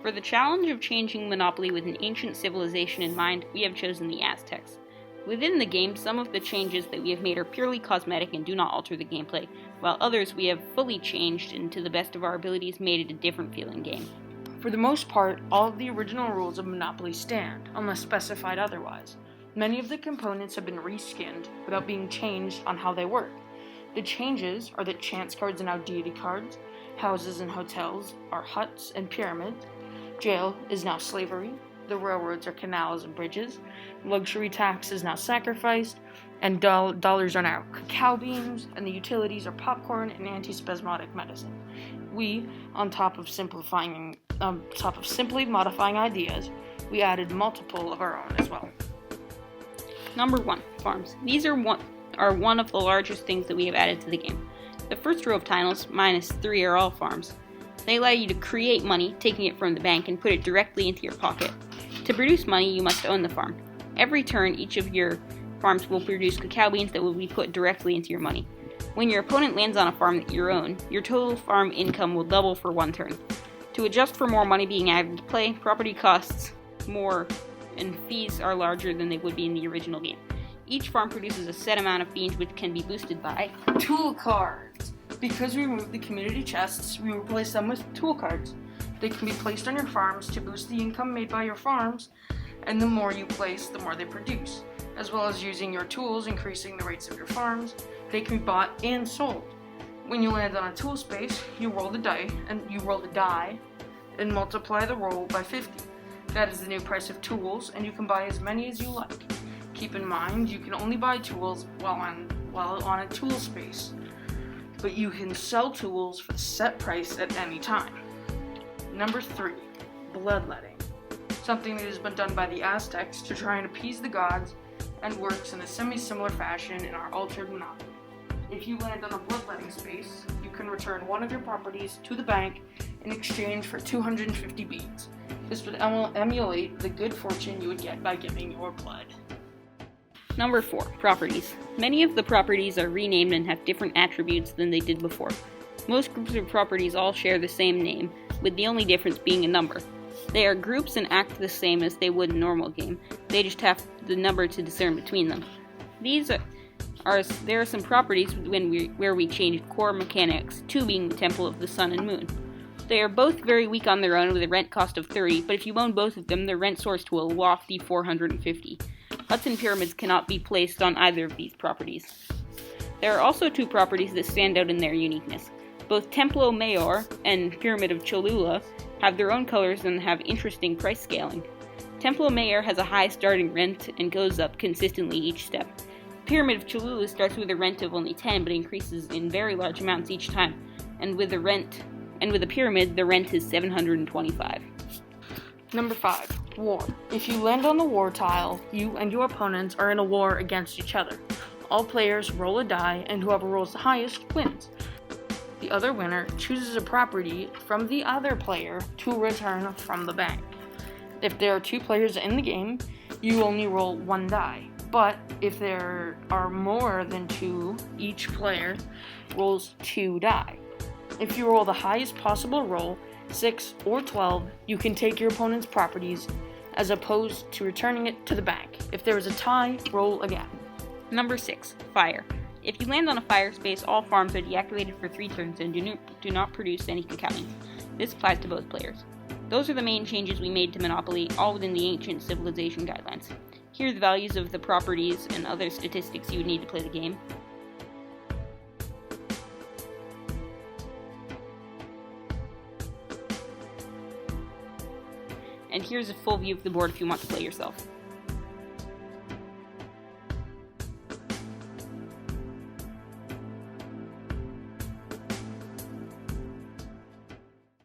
For the challenge of changing Monopoly with an ancient civilization in mind, we have chosen the Aztecs. Within the game, some of the changes that we have made are purely cosmetic and do not alter the gameplay, while others we have fully changed and to the best of our abilities made it a different feeling game. For the most part, all of the original rules of Monopoly stand, unless specified otherwise. Many of the components have been reskinned without being changed on how they work. The changes are that chance cards are now deity cards, houses and hotels are huts and pyramids, jail is now slavery, the railroads are canals and bridges, luxury tax is now sacrificed, and dollars are now cacao beans, and the utilities are popcorn and antispasmodic medicine. We, on top of simply modifying ideas, we added multiple of our own as well. Number 1. Farms. These are one of the largest things that we have added to the game. The first row of tiles, -3, are all farms. They allow you to create money, taking it from the bank, and put it directly into your pocket. To produce money, you must own the farm. Every turn, each of your farms will produce cacao beans that will be put directly into your money. When your opponent lands on a farm that you own, your total farm income will double for one turn. To adjust for more money being added to play, property costs more and fees are larger than they would be in the original game. Each farm produces a set amount of beans which can be boosted by tool cards. Because we removed the community chests, we replaced them with tool cards. They can be placed on your farms to boost the income made by your farms, and the more you place, the more they produce. As well as using your tools, increasing the rates of your farms, they can be bought and sold. When you land on a tool space, you roll the die and multiply the roll by 50. That is the new price of tools, and you can buy as many as you like. Keep in mind, you can only buy tools while on a tool space, but you can sell tools for the set price at any time. Number 3, bloodletting. Something that has been done by the Aztecs to try and appease the gods and works in a semi-similar fashion in our altered Monopoly. If you land on a bloodletting space, you can return one of your properties to the bank in exchange for 250 beads. This would emulate the good fortune you would get by giving your blood. Number 4. Properties. Many of the properties are renamed and have different attributes than they did before. Most groups of properties all share the same name, with the only difference being a number. They are groups and act the same as they would in a normal game. They just have the number to discern between them. There are some properties where we changed core mechanics, 2 being the Temple of the Sun and Moon. They are both very weak on their own with a rent cost of 30, but if you own both of them, their rent soars to a lofty 450. Huts and pyramids cannot be placed on either of these properties. There are also 2 properties that stand out in their uniqueness. Both Templo Mayor and Pyramid of Cholula have their own colors and have interesting price scaling. Templo Mayor has a high starting rent and goes up consistently each step. Pyramid of Cholula starts with a rent of only 10 but increases in very large amounts each time, and with a pyramid, the rent is 725. Number 5. War. If you land on the war tile, you and your opponents are in a war against each other. All players roll a die, and whoever rolls the highest wins. The other winner chooses a property from the other player to return from the bank. If there are 2 players in the game, you only roll 1 die. But if there are more than 2, each player rolls 2 die. If you roll the highest possible roll, 6 or 12, you can take your opponent's properties as opposed to returning it to the bank. If there is a tie, roll again. Number 6. Fire. If you land on a fire space, all farms are deactivated for 3 turns and do not produce any cacao beans. This applies to both players. Those are the main changes we made to Monopoly, all within the ancient civilization guidelines. Here are the values of the properties and other statistics you would need to play the game. And here's a full view of the board if you want to play yourself.